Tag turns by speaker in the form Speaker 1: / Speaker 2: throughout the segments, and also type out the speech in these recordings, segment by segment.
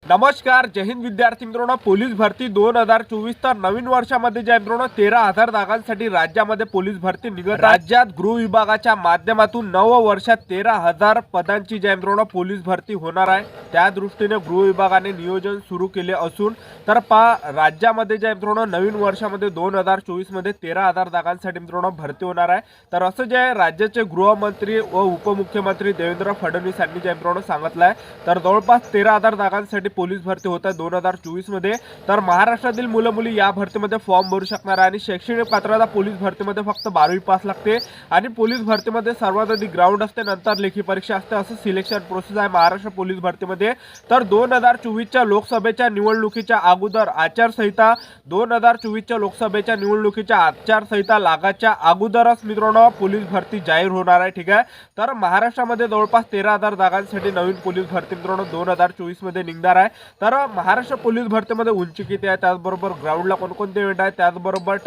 Speaker 1: नमस्कार, जय हिंद विद्यार्थी मित्रांनो. पोलीस भरती 2024 तर नवीन वर्षामध्ये जे मित्रांनो 13,000 जागांसाठी राज्यामध्ये पोलीस भरती निघत. राज्यात गृह विभागाच्या माध्यमातून नव वर्षात 13,000 पदांची जे मित्रांनो पोलीस भरती होणार आहे. त्या दृष्टीने गृह विभागाने नियोजन सुरू केले असून तर राज्यामध्ये जे मित्रांनो नवीन वर्षामध्ये 2024 मध्ये 13,000 जागांसाठी मित्रांनो भरती होणार आहे. तर असं जे राज्याचे गृहमंत्री व उपमुख्यमंत्री देवेंद्र फडणवीस यांनी जे मित्रांनो सांगितलं आहे. तर जवळपास 13,000 जागांसाठी पोलीस भरती होत आहे 2024 मध्ये. तर महाराष्ट्रातील मुलं मुली या भरतीमध्ये फॉर्म भरू शकणार आहे आणि शैक्षणिक पात्रता पोलीस भरतीमध्ये फक्त 12वी पास लागते आणि पोलीस भरतीमध्ये सर्वात आधी ग्राउंड असते, नंतर लेखी परीक्षा असते. असं सिलेक्शन प्रोसेस आहे महाराष्ट्र पोलीस भरतीमध्ये. तर 2024च्या लोकसभेच्या निवडणुकीच्या अगोदर आचारसंहिता 2024च्या लोकसभेच्या निवडणुकीच्या आचारसंहिता लागाच्या अगोदरच मित्रांनो पोलीस भरती जाहीर होणार आहे. ठीक आहे. तर महाराष्ट्रामध्ये जवळपास 13,000 जागांसाठी नवीन पोलीस भरती मित्रांनो 2024 मध्ये निघणार आहे. तर महाराष्ट्र पोलीस भरतीमध्ये उंची किती आहे, त्याचबरोबर ग्राउंडला कोणकोणते इव्हेंट आहे, त्याचबरोबर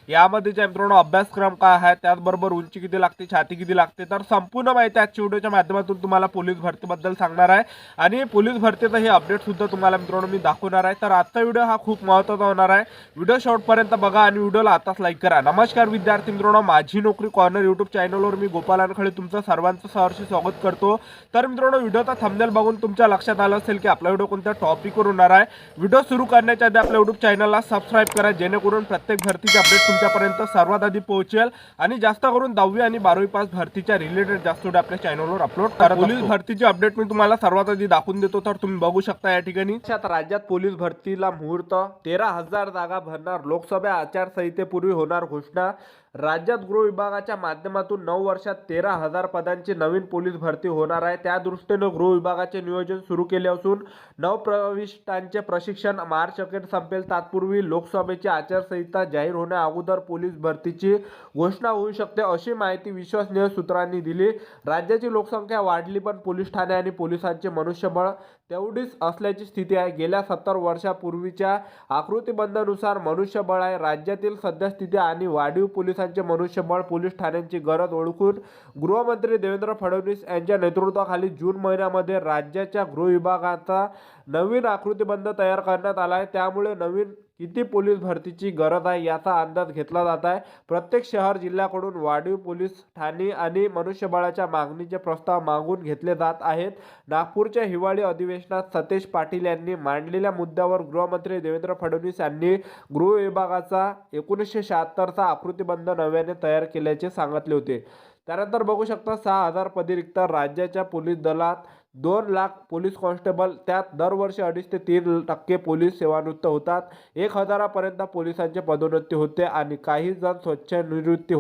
Speaker 1: यामध्ये जे मित्रांनो अभ्यासक्रम काय आहे, त्याचबरोबर उंची किती लागते, छाती किती लागते, तर संपूर्ण माहिती आजच्या व्हिडिओच्या माध्यमातून तुम्हाला पोलीस भरतीबद्दल सांगणार आहे आणि पोलीस भरतीचं हे अपडेट सुद्धा तुम्हाला मित्रांनो मी दाखवणार आहे. तर आजचा व्हिडिओ हा खूप महत्त्वाचा होणार आहे. व्हिडिओ शेवटपर्यंत बघा आणि व्हिडिओला आताच लाईक करा. नमस्कार विद्यार्थी मित्रांनो, माझी नोकरी कॉर्नर यूट्यूब चॅनलवर मी गोपाल अनखळे तुमचं सर्वांचं सहर्ष स्वागत करतो. तर मित्रांनो, व्हिडिओचा थंबनेल बघून तुमच्या लक्षात आलं असेल की आपला व्हिडिओ कोणत्या टॉपिकवर होणार आहे. व्हिडिओ सुरू करण्याच्या आधी आपल्या यूट्यूब चॅनलला सबस्क्राईब करा, जेणेकरून प्रत्येक भरतीचे अपडेट तुमच्यापर्यंत सर्वात आधी पोहोचेल आणि जास्त करून 10वी आणि 12वी पास भरतीच्या रिलेटेड जास्त व्हिडिओ आपल्या चॅनलवर अपलोड करा. पोलीस भरतीचे अपडेट मी तुम्हाला सर्वात आधी दाखवून देतो. तर तुम्ही बघू शकता या ठिकाणी राज्यात पोलीस भरतीला मुहूर्त 13,000 जागा भरणार. लोकसभा आचारसंहितेपूर्वी होणार घोषणा. राज्यात गृह विभागाच्या माध्यमातून 9 वर्षात 13,000 पदांची नवीन पोलीस भरती होणार आहे. त्या दृष्टीने गृह विभागाचे नियोजन सुरू केले असून नवप्रविष्टांचे प्रशिक्षण मार्च अखेर संपेल. तत्पूर्वी लोकसभेची आचारसंहिता जाहीर होण्या अगोदर पोलीस भरतीची घोषणा होऊ शकते, अशी माहिती विश्वसनीय सूत्रांनी दिली. राज्याची लोकसंख्या वाढली पण पोलीस ठाणे आणि पोलिसांचे मनुष्यबळ तेवढीच असल्याची स्थिती आहे. गेल्या 70 वर्षापूर्वीच्या आकृतीबंधानुसार मनुष्यबळ आहे. राज्यातील सद्यस्थिती आणि वाढीव पोलिसांचे मनुष्यबळ पोलीस ठाण्यांची गरज ओळखून गृहमंत्री देवेंद्र फडणवीस यांच्या नेतृत्वाखाली जून महिन्यामध्ये राज्याच्या गृह विभागाचा नवीन आकृतीबंध तयार करण्यात आला आहे. त्यामुळे नवीन किती पोलीस भरतीची गरज आहे याचा अंदाज घेतला जात आहे. प्रत्येक शहर जिल्ह्याकडून वाढीव पोलीस ठाणी आणि मनुष्यबळाच्या मागणीचे प्रस्ताव मागून घेतले जात आहेत. नागपूरच्या हिवाळी अधिवेशनात सतेज पाटील यांनी मांडलेल्या मुद्द्यावर गृहमंत्री देवेंद्र फडणवीस यांनी गृह विभागाचा 1976चा आकृतीबंध नव्याने तयार केल्याचे सांगितले होते. त्यानंतर बघू शकता 6,000 पदे रिक्त. राज्याच्या पोलीस दलात 2 लाख पोलीस कॉन्स्टेबल, त्यात दरवर्षी 2.5 ते 3% पोलीस सेवानिवृत्त होतात. 1,000 पर्यंत पोलिसांची पदोन्नती होते आणि काही जण स्वच्छनिवृत्ती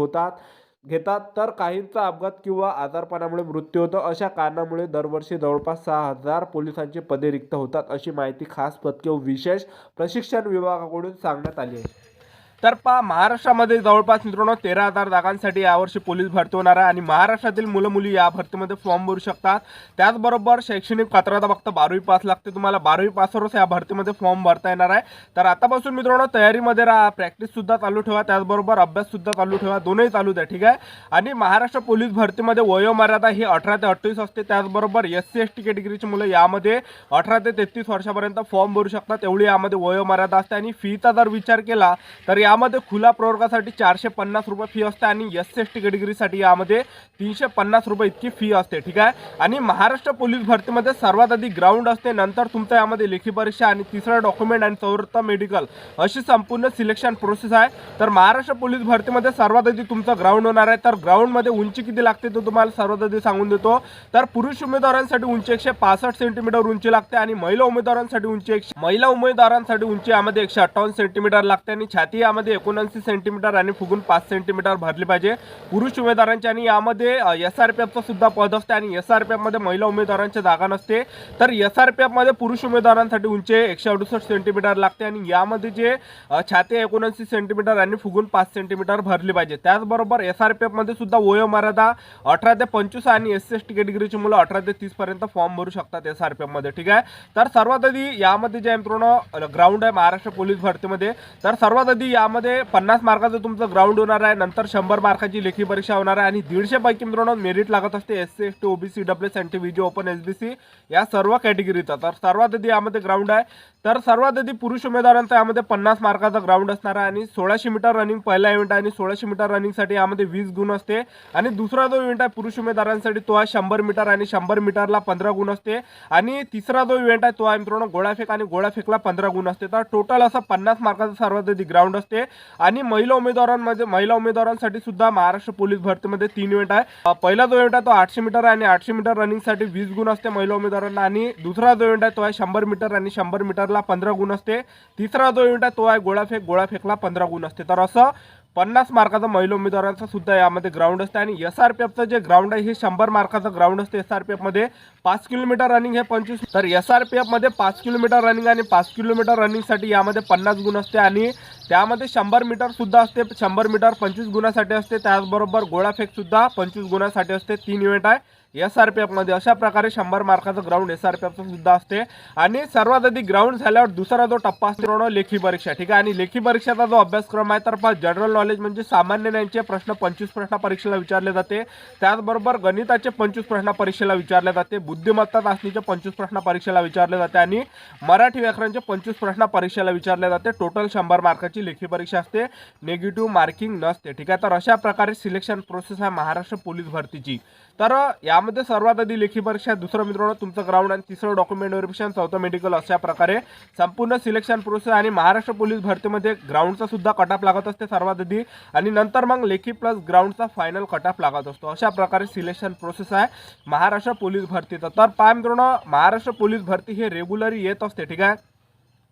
Speaker 1: घेतात तर काहींचा अपघात किंवा आजारपणामुळे मृत्यू होतो. अशा कारणामुळे दरवर्षी जवळपास 6,000 पोलिसांची पदे रिक्त होतात, अशी माहिती खास पथके व विशेष प्रशिक्षण विभागाकडून सांगण्यात आली आहे. तर महाराष्ट्रामध्ये जवळपास मित्रांनो 13,000 जागांसाठी यावर्षी पोलीस भरती होणार आहे आणि महाराष्ट्रातील मुलं मुली या भरतीमध्ये फॉर्म भरू शकतात. त्याचबरोबर शैक्षणिक पात्रता फक्त 12वी पास लागते. तुम्हाला 12वी पासवरच या भरतीमध्ये फॉर्म भरता येणार आहे. तर आतापासून मित्रांनो तयारीमध्ये राहा, प्रॅक्टिस सुद्धा चालू ठेवा, त्याचबरोबर अभ्यास सुद्धा चालू ठेवा, दोन्ही चालू द्या. ठीक आहे. आणि महाराष्ट्र पोलीस भरतीमध्ये वयोमर्यादा ही 18 ते 28 असते. त्याचबरोबर SC ST कॅटेगरीची मुलं यामध्ये 18 ते 33 वर्षापर्यंत फॉर्म भरू शकतात, एवढी यामध्ये वयोमर्यादा असते. आणि फीचा जर विचार केला तर यामध्ये खुला प्रवर्गासाठी 450 रुपये फी असते आणि SC ST कॅटेगरीसाठी यामध्ये 350 रुपये इतकी फी असते. ठीक आहे. आणि महाराष्ट्र पोलीस भरतीमध्ये सर्वात आधी ग्राउंड असते, नंतर तुमचं यामध्ये लेखी परीक्षा आणि तिसरं डॉक्युमेंट आणि चौथं मेडिकल, अशी संपूर्ण सिलेक्शन प्रोसेस आहे. तर महाराष्ट्र पोलीस भरतीमध्ये सर्वात आधी तुमचं ग्राउंड होणार आहे. तर ग्राउंडमध्ये उंची किती लागते तो तुम्हाला सर्वात आधी सांगून देतो. तर पुरुष उमेदवारांसाठी उंची 165 सेंटीमीटर उंची लागते आणि महिला उमेदवारांसाठी उंची यामध्ये 158 सेंटीमीटर लागते आणि छाती यामध्ये 79 सेंटीमीटर आणि फुगून 5 सेंटीमीटर भरली पाहिजे पुरुष उमेदवारांची. आणि यामध्ये SRPFचं सुद्धा पद असते आणि SRPF मध्ये महिला उमेदवारांची जागा नसते. तर SRPF मध्ये पुरुष उमेदवारांसाठी उंची 168 सेंटीमीटर लागते आणि यामध्ये जे छाती 79 सेंटीमीटर आणि फुगून 5 सेंटीमीटर भरली पाहिजे. त्याचबरोबर SRPF मध्ये सुद्धा वयोमर्यादा 18 ते 25 आणि SC ST कॅटेगरीची मुलं 18 ते 30 पर्यंत फॉर्म भरू शकतात SRPF मध्ये. ठीक आहे. तर सर्वात आधी यामध्ये जे मित्रांनो ग्राउंड आहे महाराष्ट्र पोलीस भरतीमध्ये, तर सर्वात आधी यामध्ये यामध्ये 50 मार्काचं तुमचं ग्राउंड होणार आहे, नंतर 100 मार्काची लेखी परीक्षा होणार आहे आणि 150 पैकी मित्रांनो मेरिट लागत असते SC ST OBC WS NT VJ open SBC या सर्व कॅटेगरीचा। तर सर्वात आधी यामध्ये ग्राउंड आहे, तर सर्वात आधी पुरुष उमेदवारांचा यामध्ये 50 मार्काचा ग्राउंड असणार आहे आणि 1600 मीटर रनिंग पहिला इव्हेंट आहे आणि 1600 मीटर रनिंगसाठी यामध्ये 20 गुण असते आणि दुसरा जो इव्हेंट आहे पुरुष उमेदवारांसाठी तो आहे 100 मीटर आणि 100 मीटरला 15 गुण असते आणि तिसरा जो इव्हेंट आहे तो आहे मित्रांनो गोळाफेक आणि गोळाफेकला 15 गुण असते। तर टोटल असं 50 मार्काचा सर्वात आधी ग्राउंड असते आणि महिला उमेदवारांसाठी सुद्धा महाराष्ट्र पोलीस भरतीमध्ये 3 इव्हेंट आहे। पहिला जो इव्हेंट आहे तो 800 मीटर आणि 800 मीटर रनिंगसाठी 20 गुण असते महिला उमेदवारांना आणि दुसरा जो इव्हेंट आहे तो आहे 100 मीटर आणि 100 मीटरला 15 गुण असते। तिसरा जो इव्हेंट आहे तो आहे गोळाफेकला 15 गुण असते। तर असं 50 मार्काचा महिला उमेदवारांचा सुद्धा यामध्ये ग्राउंड असते आणि SRPFचं जे ग्राउंड आहे हे 100 मार्काचं ग्राउंड असते। SRPF मध्ये 5 किलोमीटर रनिंग हे 25, तर SRPF मध्ये 5 किलोमीटर रनिंग आणि 5 किलोमीटर रनिंगसाठी यामध्ये 50 गुण असते आणि त्यामध्ये 100 मीटर सुद्धा असते, 100 मीटर 25 गुणासाठी असते, त्याचबरोबर गोळाफेक सुद्धा 25 गुणासाठी असते। 3 इव्हेंट आहे SRPF मध्ये। अशा प्रकारे 100 मार्काचं ग्राउंड SRPFचं सुद्धा असते आणि सर्वात आधी ग्राउंड झाल्यावर दुसरा जो टप्पा असतो लेखी परीक्षा, ठीक आहे। आणि लेखी परीक्षेचा जो अभ्यासक्रम आहे तर जनरल नॉलेज म्हणजे सामान्य ज्ञानाचे प्रश्न 25 प्रश्न परीक्षेला विचारले जाते, त्याचबरोबर गणिताचे 25 प्रश्न परीक्षेला विचारले जाते, बुद्धिमत्ता चाचणीचे 25 प्रश्न परीक्षेला विचारले जाते आणि मराठी व्याकरणचे 25 प्रश्न परीक्षेला विचारले जाते। टोटल 100 मार्काची लेखी परीक्षा असते, निगेटिव्ह मार्किंग नसते, ठीक आहे। तर अशा प्रकारे सिलेक्शन प्रोसेस आहे महाराष्ट्र पोलीस भरतीची। तर यामध्ये सर्वात आधी लेखी परीक्षा, दुसरं मित्रांनो तुमचं ग्राउंड आणि तिसरं डॉक्युमेंट व्हेरिफिकेशन, चौथं मेडिकल, अशा प्रकारे संपूर्ण सिलेक्शन प्रोसेस आणि महाराष्ट्र पोलीस भरतीमध्ये ग्राउंडचा सुद्धा कट ऑफ लागत असते सर्वात आधी आणि नंतर मग लेखी प्लस ग्राउंडचा फायनल कट ऑफ लागत असतो। अशा प्रकारे सिलेक्शन प्रोसेस आहे महाराष्ट्र पोलीस भरतीचा। तर पहा मित्रांनो महाराष्ट्र पोलीस भरती हे रेग्युलरी येत असते, ठीक आहे।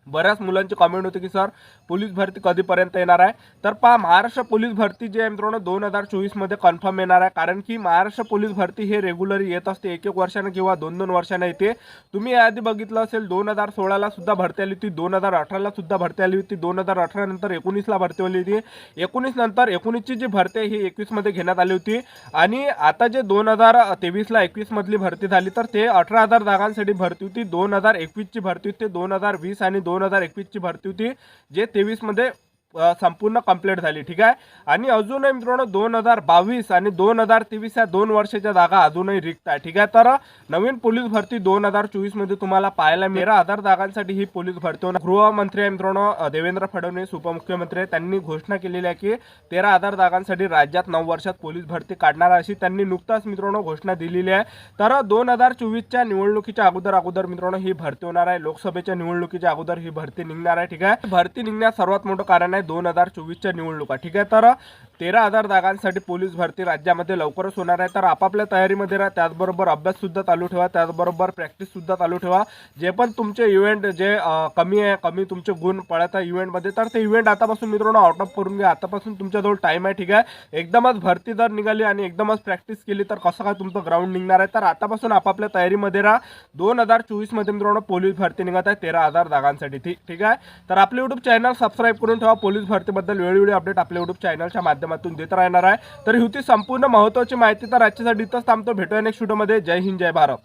Speaker 1: बऱ्याच मुलांची कमेंट होते की सर पोलीस भरती कधीपर्यंत येणार आहे, तर पहा महाराष्ट्र पोलीस भरती जे आहे मित्रांनो 2024 मध्ये कन्फर्म येणार आहे, कारण की महाराष्ट्र पोलीस भरती हे रेग्युलरी येत असते, 1-1 वर्षाने किंवा 2-2 वर्षाने येते। तुम्ही याआधी बघितलं असेल 2016ला सुद्धा भरती आली होती, 2018ला सुद्धा भरती आली होती, 2018 नंतर 19ला भरती आली होती, 19 नंतर 19ची जी भरती ही 21 मध्ये घेण्यात आली होती आणि आता जे 2023ला 21 मधली भरती झाली तर ते 18,000 जागांसाठी भरती होती। 2021ची भरती होती, 2020 आणि 2021ची भरती होती जे 23 मध्ये संपूर्ण कंप्लीट झाली, ठीक आहे। आणि अजूनही मित्रांनो 2022 आणि 2023 या 2 वर्षाच्या जागा अजूनही रिक्त आहे, ठीक आहे। तर नवीन पोलीस भरती 2024 मध्ये तुम्हाला पाहायला 13,000 जागांसाठी ही पोलीस भरती होणार। गृहमंत्री आहे मित्रांनो देवेंद्र फडणवीस, उपमुख्यमंत्री त्यांनी घोषणा केलेली आहे की 13,000 जागांसाठी राज्यात 9 वर्षात पोलीस भरती काढणार अशी त्यांनी नुकताच मित्रांनो घोषणा दिलेली आहे। तर 2024च्या निवडणुकीच्या अगोदर मित्रांनो ही भरती होणार आहे, लोकसभेच्या निवडणुकीच्या अगोदर ही भरती निघणार आहे, ठीक आहे। भरती निघण्यास सर्वात मोठं कारण आहे 2024च्या निवडणुका, ठीक आहे। तर 13,000 जागांसाठी पोलीस भरती राज्यामध्ये लवकरच होणार आहे, तर आपापल्या तयारीमध्ये राहा, त्याचबरोबर अभ्यास सुद्धा चालू ठेवा, त्याचबरोबर प्रॅक्टिस सुद्धा चालू ठेवा। जे पण तुमचे इव्हेंट जे कमी तुमचे गुण पडत आहे इव्हेंटमध्ये तर ते इव्हेंट आतापासून मित्रांनो आउट ऑफ करून घ्या, आतापासून तुमच्याजवळ टाइम आहे, ठीक आहे। एकदमच भरती जर निघाली आणि एकदमच प्रॅक्टिस केली तर कसं काय तुमचं ग्राउंड निघणार आहे, तर आतापासून आपापल्या तयारीमध्ये राहा। 2024 मध्ये मित्रांनो पोलीस भरती निघत आहे 13,000 जागांसाठी, ठीक आहे। तर आपले YouTube चॅनल सबस्क्राईब करून ठेवा, पोलीस भरतीबद्दल वेळोवेळी अपडेट आपल्या YouTube चॅनलच्या माध्यमातून देत राहणार आहे। तर ही होती संपूर्ण महत्त्वाची माहिती, तर आजच्यासाठी इथंच थांबतो, भेटूया नेक्स्ट व्हिडिओमध्ये। जय हिंद, जय भारत।